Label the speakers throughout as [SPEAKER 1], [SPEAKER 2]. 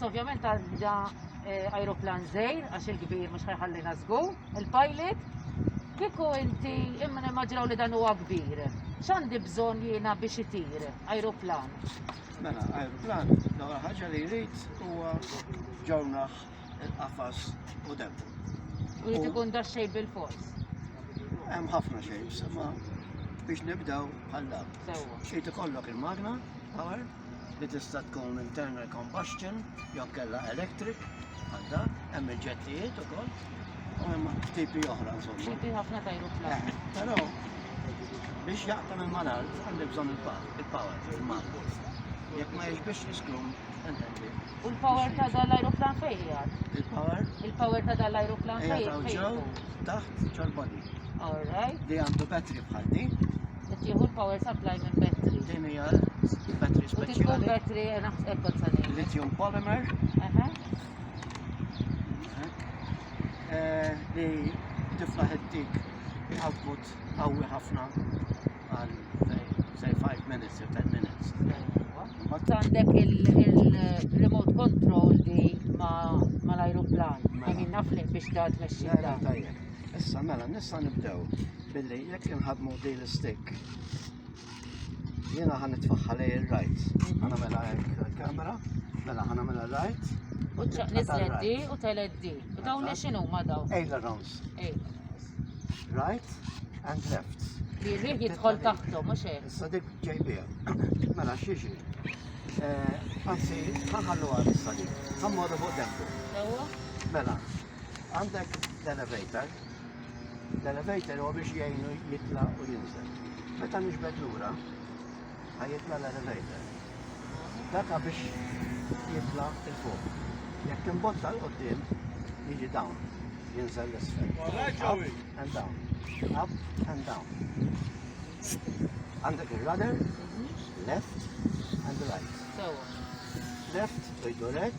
[SPEAKER 1] ovvjament għandha aeroplan żejr għax il-kbir mhux ħajħallina żgur, il-pilot. Kieku inti imma nimmaġinaw li dan huwa kbir. X'għandi bżonn jiena biex itir aeroplan?
[SPEAKER 2] Mela, aeroplan, l-ewwel ħaġa li jrid huwa ġornaħ il-qafas u dem.
[SPEAKER 1] U jrid ikun da xejn bil-fors.
[SPEAKER 2] Hemm ħafna shapes, imma biex nibdew bħal dak.
[SPEAKER 1] Sewwa.
[SPEAKER 2] Xejn ikollok il-magna power li tista' tkun internal combustion jew kellha electric bħal dak, hemm il-ġettijiet ukoll u hemm tipi oħra insomma.
[SPEAKER 1] Xiti ħafna ta' aeroplan.
[SPEAKER 2] Però biex jaqtam il-manal għandi bżonn il-power, il-magna. Jekk ma jiġbix l-iskrum, entendi.
[SPEAKER 1] U l-power ta' dal-aeroplan fejn qiegħed?
[SPEAKER 2] Il-power
[SPEAKER 1] Il-power ta' dal-aeroplan fejn
[SPEAKER 2] ġew taħt ġol-body.
[SPEAKER 1] All right.
[SPEAKER 2] Li għandu battery bħal di,
[SPEAKER 1] Qed jieħu l-power supply minn battery.
[SPEAKER 2] din hija battery
[SPEAKER 1] U tkun
[SPEAKER 2] speċjali,
[SPEAKER 1] battery naħseb kozzani.
[SPEAKER 2] lithium polymer, li tiflaħ id-dik output qawwi ħafna għal say 5 minutes or 10 minutes.
[SPEAKER 1] Għandek il-remote control di mal-aeroplan. Għamin nafliq biex da tmexxi da.
[SPEAKER 2] Tajjeb. Issa mela nista' nibdew billi jekk inħadmu di l-stick. Jiena ħan nitfaħħa lej il-right. Ħana mela il-kamera, mela ħana mela right.
[SPEAKER 1] U nizlet di u telet di. U dawn li xinu ma daw?
[SPEAKER 2] Ailerons. Right and left.
[SPEAKER 1] Li rriħ jidħol taħtu, mux
[SPEAKER 2] Issa dik ġejbija. Mela xiexi. Anzi, ħanħallu għal issa dik. Ħammorru fuq dempu.
[SPEAKER 1] Sewa?
[SPEAKER 2] Mela, għandek l-elevator. L-elevator huwa biex jgħinu jitla u jinżel. Meta nixbed lura, ħajitla l-elevator. Daka biex jitla il-fuq. Jekk imbotta l-qoddim, jiġi down. Jinżel l-isfel. Up and down. Up and down. Għandek il-rudder, left and right.
[SPEAKER 1] Sewa.
[SPEAKER 2] Left idurek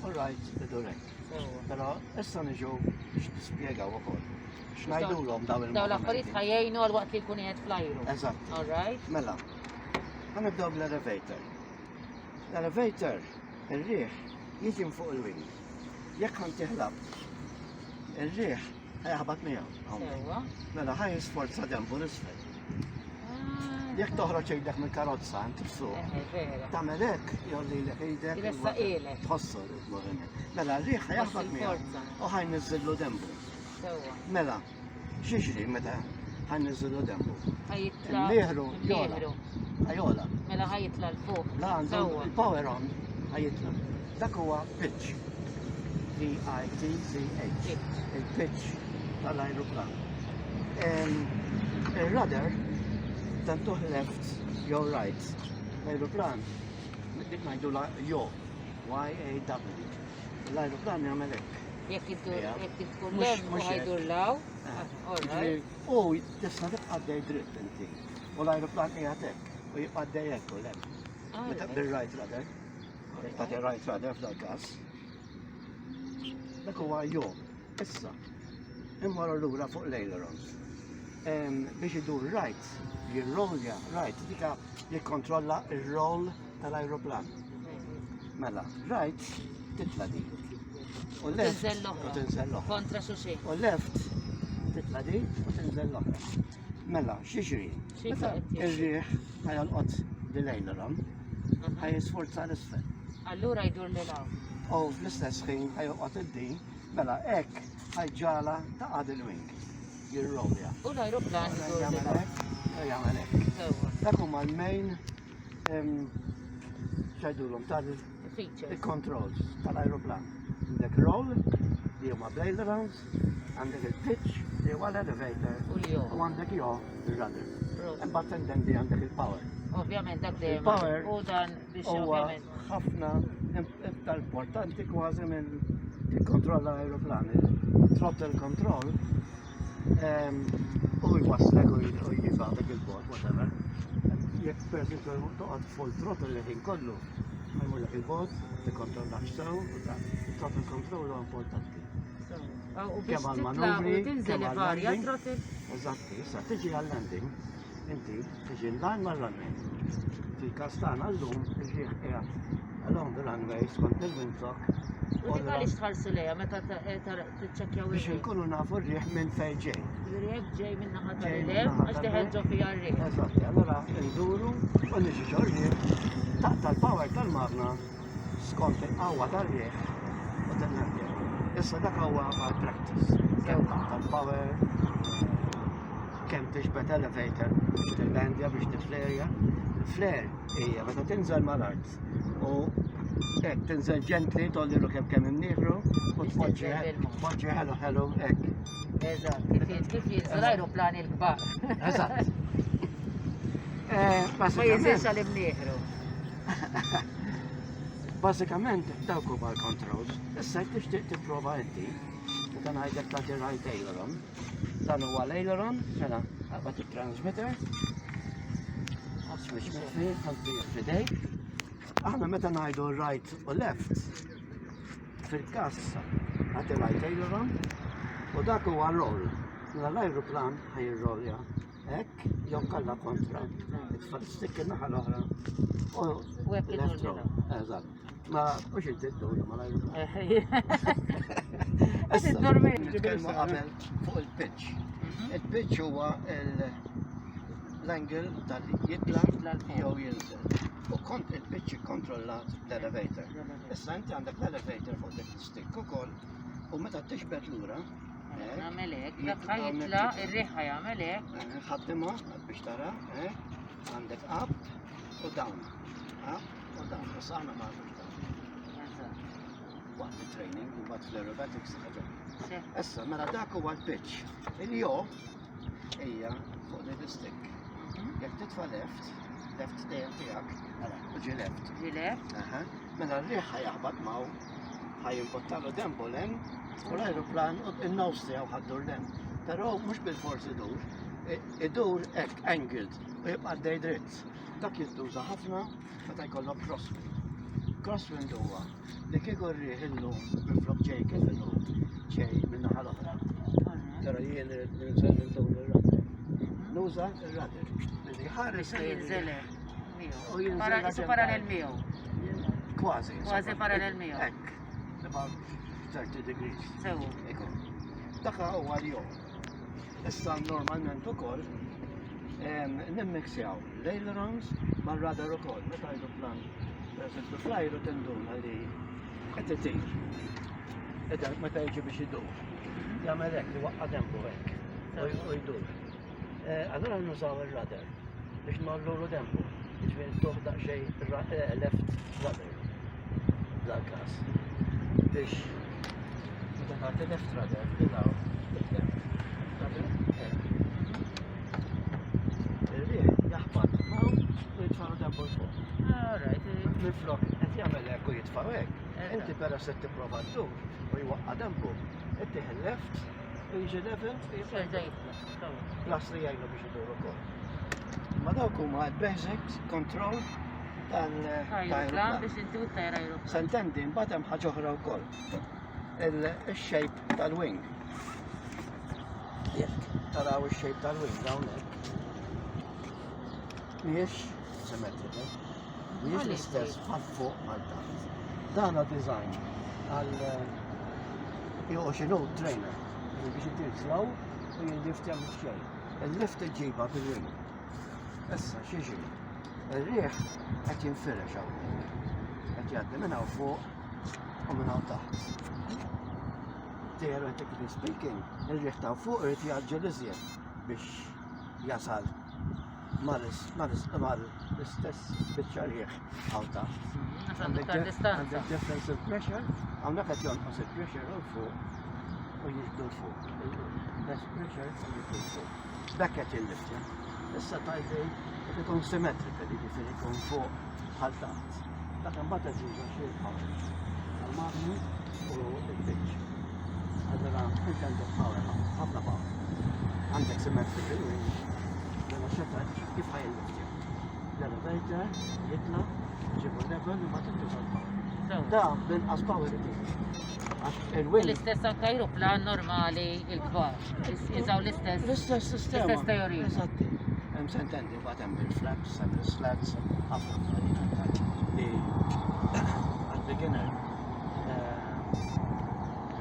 [SPEAKER 2] u right idurek.
[SPEAKER 1] Sewa.
[SPEAKER 2] Pero issa niġu biex nispjegaw ukoll. X'ngħidulhom daw
[SPEAKER 1] Daw l-affarijiet ħajjejnu għal waqt li jkun qiegħed fl-ajru.
[SPEAKER 2] Eżatt.
[SPEAKER 1] All right?
[SPEAKER 2] Mela, ħanibdew bl-elevator. L-elevator, il-riħ, jiġi fuq il-wing. Jekk ħan tiħlab, il-riħ ħajħabat miegħu.
[SPEAKER 1] Sewa.
[SPEAKER 2] Mela ħaj sforza dembu l-isfel. Jekk toħroġ ejdek mill-karozza inti f'suq,
[SPEAKER 1] Vera.
[SPEAKER 2] tagħmel hekk jolli lek ejdek.
[SPEAKER 1] Jressa ilek.
[SPEAKER 2] Tħossu l-moviment. Mela r-riħ ħajħabat miegħu
[SPEAKER 1] il-forza.
[SPEAKER 2] u ħajniżillu dembu.
[SPEAKER 1] Sewa.
[SPEAKER 2] Mela, xiexri meta ħajniżillu dembu.
[SPEAKER 1] Ħajitla.
[SPEAKER 2] Il-liħru jola.
[SPEAKER 1] Il-liħru.
[SPEAKER 2] Ħajola.
[SPEAKER 1] Mela ħajitla l-fuq.
[SPEAKER 2] La għandu
[SPEAKER 1] Sewa.
[SPEAKER 2] il-power on ħajitla. Dak huwa pitch. P-I-T-C-H. Il-pitch tal-aeroplan. Il-rudder tantuħ left, your right. L-aeroplan, dik ngħidu jo, Y-A-W. L-aeroplan jagħmel hekk.
[SPEAKER 1] Jekk tkun
[SPEAKER 2] Mhux-
[SPEAKER 1] lem u
[SPEAKER 2] mhux hekk.
[SPEAKER 1] ħajdur law. All right.
[SPEAKER 2] U tista' tibqa' dej dritt inti. U l-aeroplan qiegħed hekk u jibqa' dej hekk u lem. Meta bil-right rudder, tagħti right rudder f'dak każ. Dak huwa jo. Issa, immorru lura fuq l-ailerons. Biex idur right, jirrolja right, dika jikkontrolla il-roll tal-aeroplan. Mela, right, titla di. U left,
[SPEAKER 1] Tinżel l-oħra.
[SPEAKER 2] u tinżel l-oħra.
[SPEAKER 1] Kontra xuxi.
[SPEAKER 2] U left, titla di, u tinżel l-oħra. Mela, xiexri.
[SPEAKER 1] Xi
[SPEAKER 2] Meta
[SPEAKER 1] qed jiġri?
[SPEAKER 2] ir-riħ ħajalqot dil-aileron, ħajisforza l-isfel.
[SPEAKER 1] Allura jdur li law.
[SPEAKER 2] U fl-istess ħin ħajoqgħod id-din, mela hekk ħajġala taqgħad il-wing. Jirrolja.
[SPEAKER 1] U l-aeroplan jdur li
[SPEAKER 2] Jagħmel
[SPEAKER 1] law.
[SPEAKER 2] hekk, jagħmel hekk.
[SPEAKER 1] Sewa.
[SPEAKER 2] Dak huma l-main xajdulhom
[SPEAKER 1] Features.
[SPEAKER 2] tal-controls tal-aeroplan. Għandek roll, li huma bl-ailerons, għandek il-pitch, li huwa l-elevator,
[SPEAKER 1] U l-jo.
[SPEAKER 2] u għandek jo il-rudder.
[SPEAKER 1] Roll.
[SPEAKER 2] Imbagħad tendendi għandek il-power.
[SPEAKER 1] Ovvjament dak dejjem.
[SPEAKER 2] Il-power
[SPEAKER 1] U dan biex
[SPEAKER 2] Huwa
[SPEAKER 1] ovvjament.
[SPEAKER 2] ħafna iktar importanti kważi minn il-kontroll tal-aeroplan. Il-throttle control u jwasslek u jibgħatek il-bord, whatever. Jekk perżempju toqgħod full throttle li ħin kollu, ħajmullek il-bord, tikkontrolla x'sew, u ta' throttle control huwa importanti.
[SPEAKER 1] U biex
[SPEAKER 2] Kemm
[SPEAKER 1] titla
[SPEAKER 2] għal-manuvri,
[SPEAKER 1] u tinżel
[SPEAKER 2] kemm
[SPEAKER 1] varja
[SPEAKER 2] għal-landing.
[SPEAKER 1] trottil.
[SPEAKER 2] Eżatti, issa tiġi għal-landing, inti tiġi l-line mal-runway. Fil-kastana l-lum, iġieħ qiegħed along the runway, skont il-windlock.
[SPEAKER 1] U dik għaliex tħallsu lejha meta tiċċekkjaw
[SPEAKER 2] Biex
[SPEAKER 1] ir-riħ.
[SPEAKER 2] nkunu nafu r-riħ minn fejn ġej.
[SPEAKER 1] Ir-riħ ġej minn naħa
[SPEAKER 2] Ġej minn
[SPEAKER 1] tal-ilem
[SPEAKER 2] naħa
[SPEAKER 1] għax
[SPEAKER 2] tal-ilem.
[SPEAKER 1] diħelġu fiha r-riħ.
[SPEAKER 2] Eżatt, allora nduru u niġi ġorriħ taqta l-power tal-magna skont il-qawwa tal-riħ u tal-landja. Issa dak huwa għal practice. Kemm taqta l-power, kemm tixbet elevator biex tillandja biex tiflerja. Flair hija meta tinżel mal-art u hekk tinżel ġentli tollilu kemm imnieħru u tpoġġi ħelu hekk.
[SPEAKER 1] Eżatt, kif jinżel l-ajruplan il-kbar.
[SPEAKER 2] Eżatt.
[SPEAKER 1] Ma jinżilx għal-imnieħru.
[SPEAKER 2] Basikament dawk huma l-controls. Issa jekk tixtieq tipprova inti, meta ngħidlek tagħti right aileron, dan huwa l-aileron, mela qabad it-transmitter, switch mitfi, ħalti f'idejk. Aħna meta ngħidu right u left, fil-kassa għati right aileron, u dak huwa roll. Mela l-ajruplan ħajirrolja hekk, jew kollha kontra. Tfal stick in-naħa l-oħra.
[SPEAKER 1] U hekk
[SPEAKER 2] left
[SPEAKER 1] idurru.
[SPEAKER 2] roll. Eżatt. Ma mhux inti dduru ma l-ajruplan.
[SPEAKER 1] Għas id-dormi.
[SPEAKER 2] Nitkellmu qabel fuq il-pitch. Il-pitch huwa l-angle tal-jitla jew jinżel. U kont il-pitch ikkontrollat l-elevator. Issa inti għandek l-elevator fuq dik stick ukoll u meta tixbet lura,
[SPEAKER 1] Nagħmel hekk, dak ħajitla, ir-riħ ħajagħmel hekk.
[SPEAKER 2] ħaddimha biex tara, għandek up u down. Up u down. Issa aħna ma għandux down. Waqt il-training u waqt l-aerobatics ħaġa. Issa mela dak huwa l-pitch. Il-jo hija fuq dik stick. Jekk titfa' left dejjem tiegħek, u ġi left.
[SPEAKER 1] Ġi left?
[SPEAKER 2] Mela r-riħ ħajaħbad maw, ħajimbottalu dembu lem, u l-aeroplan u n-nofs tiegħu ħaddur lem. Però mhux bil-fors idur hekk angled u jibqa' dej dritt. Dak jintuża ħafna meta jkollok crosswind. Crosswind huwa li kieku r-riħ illum minflok ġej kif illum ġej minn naħa l-oħra. Però jien ninżel il-dawn ir-radar. Nuża ir-radar. Li ħares
[SPEAKER 1] Jinżel
[SPEAKER 2] u jinżel
[SPEAKER 1] Isu parallel miegħu.
[SPEAKER 2] Kważi.
[SPEAKER 1] Kważi parallel miegħu.
[SPEAKER 2] Hekk. About 30 degrees.
[SPEAKER 1] Sewu.
[SPEAKER 2] Ekku. Dak huwa l-jom. Issa normalment ukoll nimmixjaw l-ailerons mal-radar ukoll. Meta jdu plan. Per esempio fl-ajru tinduna li qed itir. Meta jiġi biex idur. Jagħmel hekk li waqqa dembu hekk u jdur. Allura nużaw ir-radar biex nollu dembu. Ġifieri tuħ daqsxejn left radar. Dal-każ. Biex meta tagħti left radar tilaw titlem. Ir-riħ jaħbad maw u jitfgħu dembu fuq. Minflok qed jagħmel hekk u jitfgħu hekk. Inti peress qed tipprova ddur u jwaqqa dembu. Ittieħ il-left u jiġi level u jibqa' plus li jgħinu biex idur ukoll. Ma dawk huma l-basics control
[SPEAKER 1] Ajruplan biex intu tajra ajruplan.
[SPEAKER 2] Sentendi, mbagħad hemm ħaġa oħra wkoll. Il-shape tal-wing. Jekk taraw ix-shape tal-wing hawnhekk. Mhijiex simmetrika. Mhijiex l-istess bħal fuq mal taħt. Dan design għal jew xinu trainer biex inti slow u jinlift jagħmel xejn. Il-lift iġiba bil-wing. Issa xieġi. Il-riħ qed jinfirex hawnhekk. Qed jgħaddi minn hawn fuq u minn hawn taħt. Theoretically speaking, il-riħ ta' fuq irid jaġġel iżjed biex jasal mal-istess biċċa riħ hawn taħt. Għandek difference in pressure, hawnhekk qed jonqos il-pressure u fuq u jiġbdu fuq. Less pressure u jiġbdu fuq. Dak qed jinliftja. Issa tajdi qed ikun symmetrical, jiġifieri jkun fuq bħal taħt. Dak imbagħad qed juża xi power. Għal-magni u l-pitch. Allura inti għandek power, ħafna power. Għandek symmetrical wing, mela xetraġġ kif ħajliftja. L-elevator jitla, ġibu level u ma tintuża l-power. Da binqas power il-wing.
[SPEAKER 1] L-istess anke ajruplan normali il-kbar. Jiżaw l-istess.
[SPEAKER 2] L-istess sistema.
[SPEAKER 1] L-istess teorija.
[SPEAKER 2] Eżatti. Hemm sentendi mbagħad hemm il-flaps, hemm il-slats, ħafna affarijiet. li għal-beginner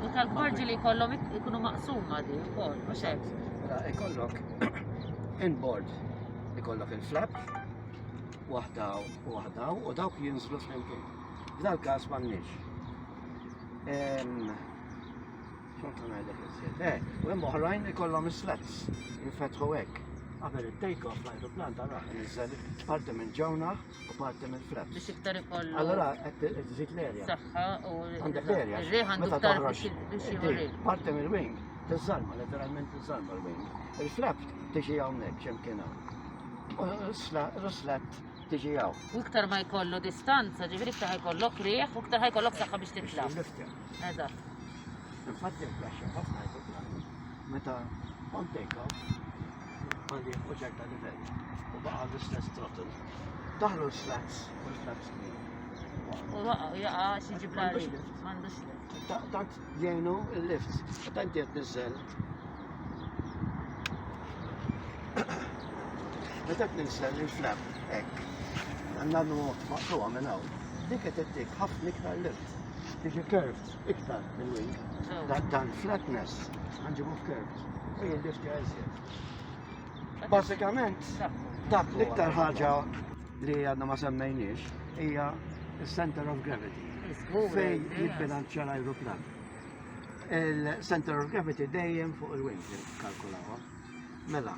[SPEAKER 1] U tal-kbar ġili kollom ikunu maqsuma di, ukoll, mhux hekk.
[SPEAKER 2] ikollok inboard ikollok il-flap waħda u waħda u dawk jinżlu flimkien. F'dal każ m'għandniex. X'kont ngħidlek iżjed? U hemm oħrajn ikollhom is-slats jinfetħu hekk. Qabel it-take-off l-ajruplan tara niżel parti minn ġewna u parti minn flaps.
[SPEAKER 1] Biex iktar ikollu.
[SPEAKER 2] Allora qed tżid l-erja.
[SPEAKER 1] Saħħa u
[SPEAKER 2] Għandek l-erja.
[SPEAKER 1] ir-riħ għandu
[SPEAKER 2] Meta
[SPEAKER 1] iktar
[SPEAKER 2] toħroġ
[SPEAKER 1] biex jurrik.
[SPEAKER 2] parti mill-wing tiżżalma, letteralment tiżżalma l-wing. Il-flap tiġi hawnhekk x'imkien hawn. U l-slat tiġi hawn.
[SPEAKER 1] U iktar ma jkollu distanza, ġifieri iktar ħajkollok riħ u iktar ħajkollok saħħa biex titlaq.
[SPEAKER 2] Liftja.
[SPEAKER 1] Eżatt.
[SPEAKER 2] Infatti flasha ħafna ajruplan. Meta on take-off għandi uġerta livell u baqa l-istess throttle. Daħlu l-slats u l-flaps kbir.
[SPEAKER 1] U jaqa xi ġibla riħ. M'għandux lift.
[SPEAKER 2] Tant jgħinu il-lift, tant jgħet nizzel. Meta nizzel il-flap, ek, għanna maqtuwa minn hawn. Dik qed tittik ħafna iktar lift. Tiġi curved iktar mill-wing. Dan flatness għanġibu curved. U il-lift jgħazjet. Basikament, dak l-iktar ħaġa li għadna ma semmejniex hija il-center of gravity. Fej jibbilanċja l-ajruplan. Il-center of gravity dejjem fuq il-wing nikkalkulawa. Mela,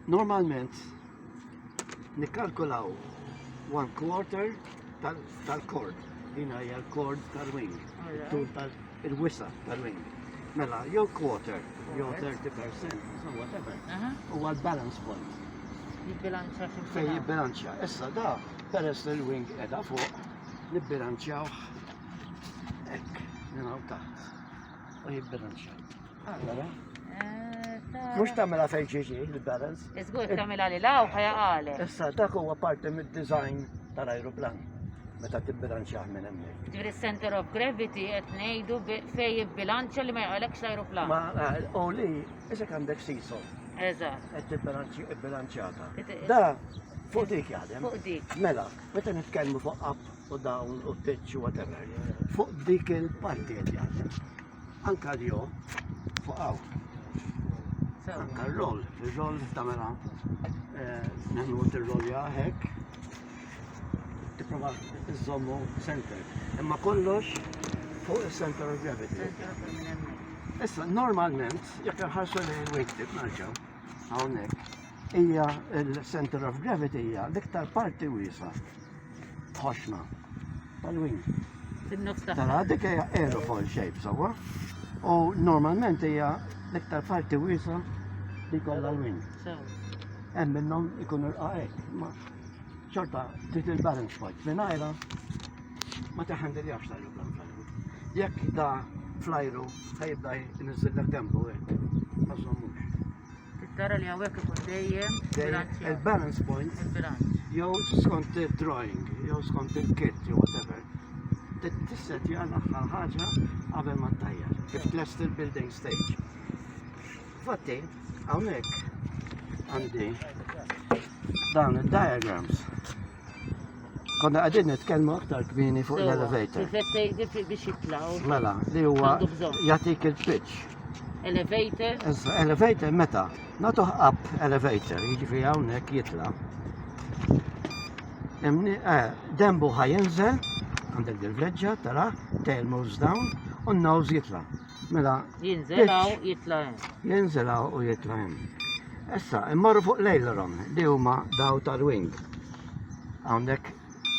[SPEAKER 2] normalment nikkalkulaw 1/4 tal-cord. Dina hija l-cord tal-wing. Tul tal-wisa tal-wing. Mela, jew quarter, jew 30%, so whatever. Huwa l-balance point.
[SPEAKER 1] Jibbilanċa
[SPEAKER 2] Fej jibbilanċja. Issa da, peress li l-wing edha fuq, nibbilanċjaw hekk, minn hawn taħt. U jibbilanċjaw. Allora? Mhux tagħmilha fejn ġiġi il-balance.
[SPEAKER 1] Iżgur tagħmilha li law ħajaqalek.
[SPEAKER 2] Issa dak huwa parti mid-design tal-ajruplan. Meta tibbilanċjah minn hemmhekk.
[SPEAKER 1] Ġifieri center of gravity qed ngħidu fejn jibbilanċja li ma jqalekx l-ajruplan.
[SPEAKER 2] Ma u li, isek għandek siso,
[SPEAKER 1] Eżatt.
[SPEAKER 2] qed tibbilanċjata. Da, fuq dik jaħdem.
[SPEAKER 1] Fuq dik.
[SPEAKER 2] Mela, meta nitkellmu fuq up u down u pitch u whatever, fuq dik il-parti qed jaħdem. Anka l-jo, fuq hawn. Anka r-roll, il-roll tamela, nemmu t-rollja hekk, tipprova iżommu center. Imma kollox fuq il-center of gravity. Issa, normalment, jekk ħarsu li l-wingtip narġaw, hawnhekk, hija il-center of gravity hija l-iktar parti wiesa ħoxna tal-wing.
[SPEAKER 1] Fin-nofs
[SPEAKER 2] Tara dik hija aerofoil shape sewwa. U normalment hija l-iktar parti wiesa li kollha l-wing. Hemm minnhom ikunu rqaqek, ma xorta trid il-balance point. Mingħajra ma teħandiljax tal-plan fl-ajru. Jekk da fl-ajru ħajibda jniżillek tempo hekk. Ma żommux.
[SPEAKER 1] Tara li hawnhekk ikun dejjem
[SPEAKER 2] Il-balance point
[SPEAKER 1] il-bilanċ.
[SPEAKER 2] jew skont il-drawing, jew skont il-kit, jew whatever. Tisset jgħal aħħar ħaġa qabel ma ttajjar. Kif tlest il-building stage. Fatti, hawnhekk għandi dawn il-diagrams. Konna qegħdin nitkellmu aktar kmieni fuq l-elevator.
[SPEAKER 1] Kif qed biex jitlaw.
[SPEAKER 2] Mela, li huwa
[SPEAKER 1] Għandu bżonn.
[SPEAKER 2] jagħtik il-pitch.
[SPEAKER 1] Elevator.
[SPEAKER 2] Issa, elevator meta? Nagħtuh up elevator, jiġifieri hawnhekk jitla'. Dembu ħajinżel, għandek dil-vleġġa, tara, tail moves down, u n-nose jitla'. Mela,
[SPEAKER 1] Jinżelaw jitla' hemm.
[SPEAKER 2] jinżelaw u jitla' hemm. Issa, immorru fuq l-aileron, li huma daw tal-wing. Hawnhekk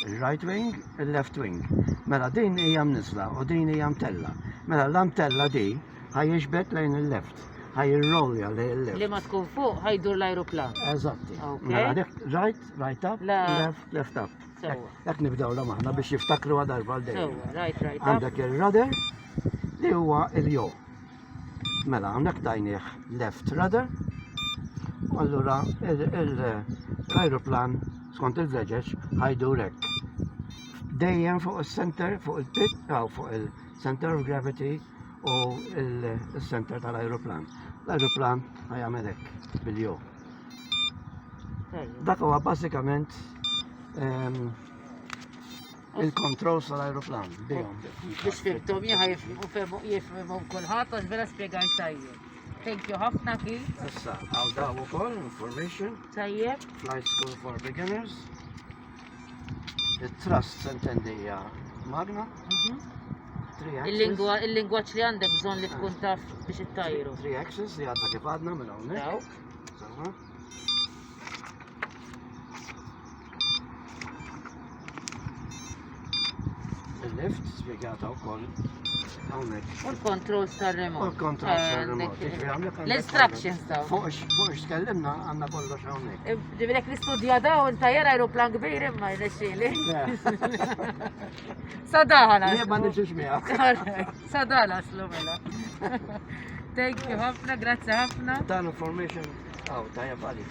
[SPEAKER 2] il-right wing, il-left wing. Mela din hija mnisla u din hija mtella. Mela l-amtella di ħajjiġbed lejn il-left, ħajjirrolja lejn il-left.
[SPEAKER 1] Li ma tkun fuq ħajdur l-ajruplan.
[SPEAKER 2] Eżatti.
[SPEAKER 1] Okay.
[SPEAKER 2] Mela dik right up,
[SPEAKER 1] La.
[SPEAKER 2] left up.
[SPEAKER 1] Sewwa.
[SPEAKER 2] Jekk nibdew la maħna biex jiftakru għadar bal-dejjem.
[SPEAKER 1] Sewwa, right up.
[SPEAKER 2] Għandek il-rudder li huwa il-jo. Mela għandek tajnieħ left rudder. U allura l-aeroplan skont il-vleġeġ ħajdur hekk. Dejjem fuq il-center, fuq il-pit, fuq il-center of gravity u il-center tal-aeroplan. L-aeroplan ħajamel hekk bil-jo. Dak huwa bażikament Il-kontrols tal-aeroplan. Bihom.
[SPEAKER 1] biex fimtom jifhmu kulħadd għax vera spjegajt tajjeb. Thank you ħafna kif.
[SPEAKER 2] Issa, għaw daw ukoll information,
[SPEAKER 1] Tajjeb.
[SPEAKER 2] flight school for beginners. Il-trust sentendija magna,
[SPEAKER 1] Mhm.
[SPEAKER 2] 3 axis.
[SPEAKER 1] Il-lingwaġġ li għandek bżonn li tkun taf biex ittajru.
[SPEAKER 2] 3 axis li għadna kif għadna minn hawnhekk.
[SPEAKER 1] Dawk.
[SPEAKER 2] Sawa. Il-lift spiegata wkoll hawnhekk.
[SPEAKER 1] U l-controls tar-remote.
[SPEAKER 2] U l-controls tar-remote. Jiġri hawnhekk għandek
[SPEAKER 1] L-instructions daw.
[SPEAKER 2] Fuq x'kellimna għandna kollox hawnhekk.
[SPEAKER 1] Ġibilek l-istudja daw intajjar aeroplan kbir imma jnexxieli. Sadaħala.
[SPEAKER 2] Jien ma niġix miegħek.
[SPEAKER 1] Sadaħala slu mela. Thank you ħafna, grazzi ħafna.
[SPEAKER 2] Dan information għaw tajja għalik.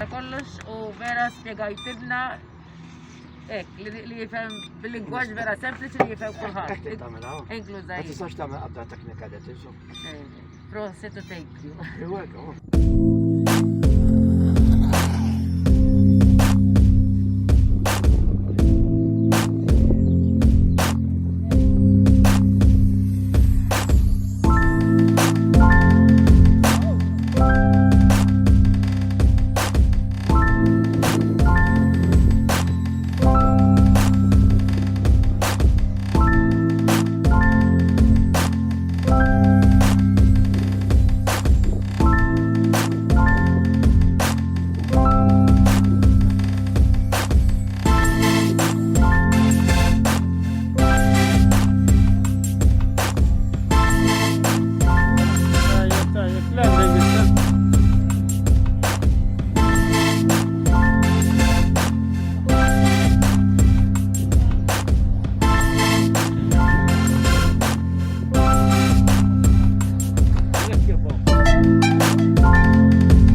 [SPEAKER 1] Da kollox u vera spiegajtidna li jifhem bil-lingwaġġ vera sempliċi li jifhem kulħadd.
[SPEAKER 2] Ekk tagħmel hawn. Ma
[SPEAKER 1] Inklużaj.
[SPEAKER 2] tistax tagħmel qabda teknika li tisu.
[SPEAKER 1] Proset to thank you.
[SPEAKER 2] You're welcome.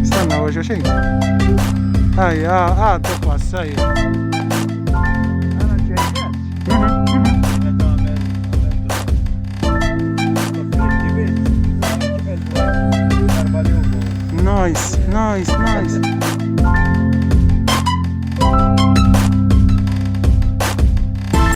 [SPEAKER 3] استنى هو شيء هاي تقوى السير
[SPEAKER 2] أنا جايات.
[SPEAKER 3] نايس نايس نايس